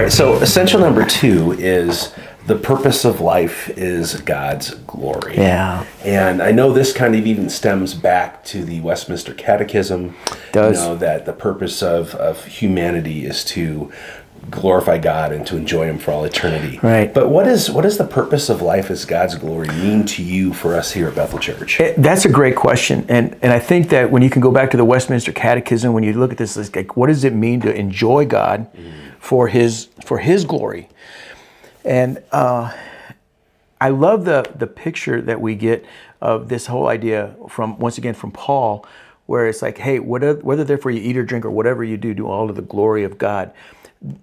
right, so essential number 2 is the purpose of life is God's glory. Yeah. And I know this kind of even stems back to the Westminster Catechism. Does. You know, that the purpose of humanity is to glorify God and to enjoy Him for all eternity. Right. But what is the purpose of life as God's glory mean to you for us here at Bethel Church? That's a great question. And I think that when you can go back to the Westminster Catechism, when you look at this, it's like, what does it mean to enjoy God for His glory? And I love the picture that we get of this whole idea from Paul, where it's like, hey, whether therefore you eat or drink or whatever you do, do all to the glory of God.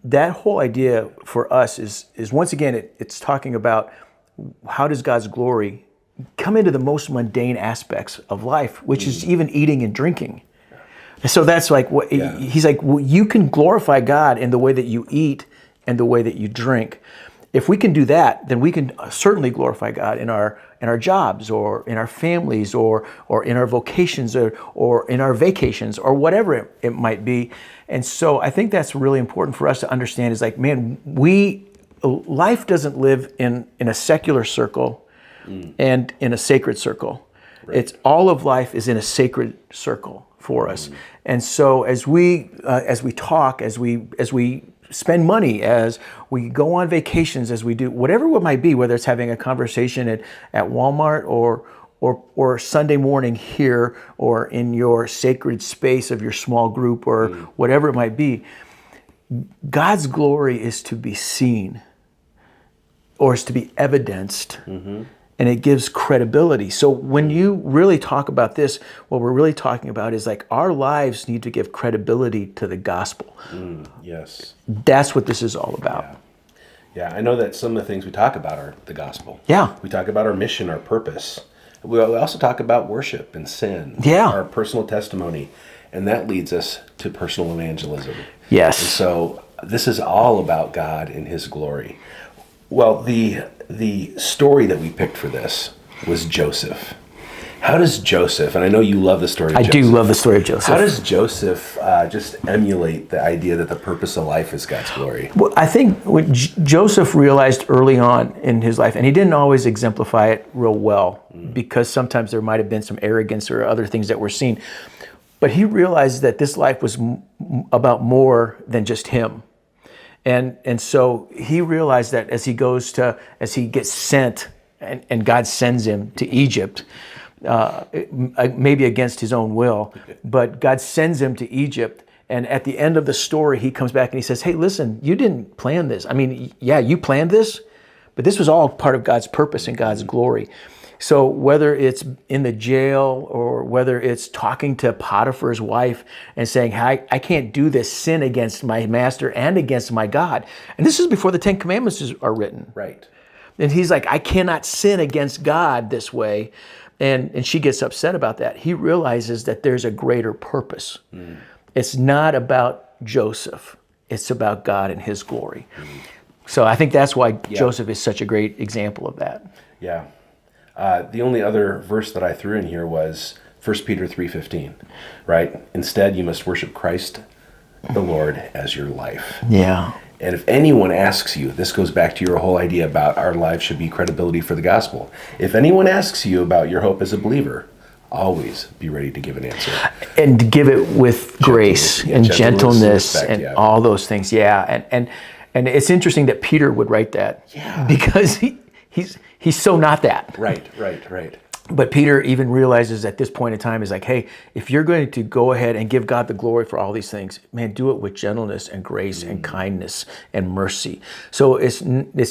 That whole idea for us is once again, it's talking about how does God's glory come into the most mundane aspects of life, which is even eating and drinking. So that's like what he's like, well, you can glorify God in the way that you eat and the way that you drink. If we can do that, then we can certainly glorify God in our jobs or in our families or in our vocations or in our vacations or whatever it might be. And so I think that's really important for us to understand is like, man, life doesn't live in a secular circle and in a sacred circle. Right. It's all of life is in a sacred circle for us. And so as we talk, as we spend money, as we go on vacations, as we do whatever it might be, whether it's having a conversation at Walmart or Sunday morning here or in your sacred space of your small group or whatever it might be, God's glory is to be seen or is to be evidenced. And it gives credibility. So when you really talk about this, what we're really talking about is like our lives need to give credibility to the gospel. Yes. That's what this is all about. Yeah, I know that some of the things we talk about are the gospel. Yeah. We talk about our mission, our purpose. We also talk about worship and sin. Yeah. Our personal testimony. And that leads us to personal evangelism. Yes. And so this is all about God and His glory. Well, the story that we picked for this was Joseph. How does Joseph, and I know you love the story of Joseph. I do love the story of Joseph. How does Joseph just emulate the idea that the purpose of life is God's glory? Well, I think what Joseph realized early on in his life, and he didn't always exemplify it real well, because sometimes there might have been some arrogance or other things that were seen, but he realized that this life was about more than just him. And so he realized that as he gets sent, and God sends him to Egypt, maybe against his own will, but God sends him to Egypt. And at the end of the story, he comes back and he says, hey, listen, you didn't plan this. I mean, yeah, you planned this, but this was all part of God's purpose and God's glory. So whether it's in the jail or whether it's talking to Potiphar's wife and saying, hey, I can't do this sin against my master and against my God. And this is before the 10 Commandments are written. Right. And he's like, I cannot sin against God this way. And she gets upset about that. He realizes that there's a greater purpose. It's not about Joseph. It's about God and His glory. So I think that's why Joseph is such a great example of that. Yeah. The only other verse that I threw in here was 1 Peter 3:15, right? Instead, you must worship Christ the Lord as your life. Yeah. And if anyone asks you, this goes back to your whole idea about our lives should be credibility for the gospel. If anyone asks you about your hope as a believer, always be ready to give an answer. And give it with grace and gentleness and all those things. Yeah. And it's interesting that Peter would write that. Yeah. Because he's so not that. Right. But Peter even realizes at this point in time is like, hey, if you're going to go ahead and give God the glory for all these things, man, do it with gentleness and grace and kindness and mercy. So it's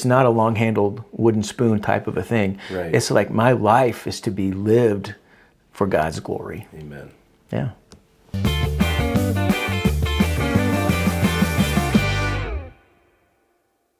not a long-handled wooden spoon type of a thing. Right. It's like my life is to be lived for God's glory. Amen. Yeah.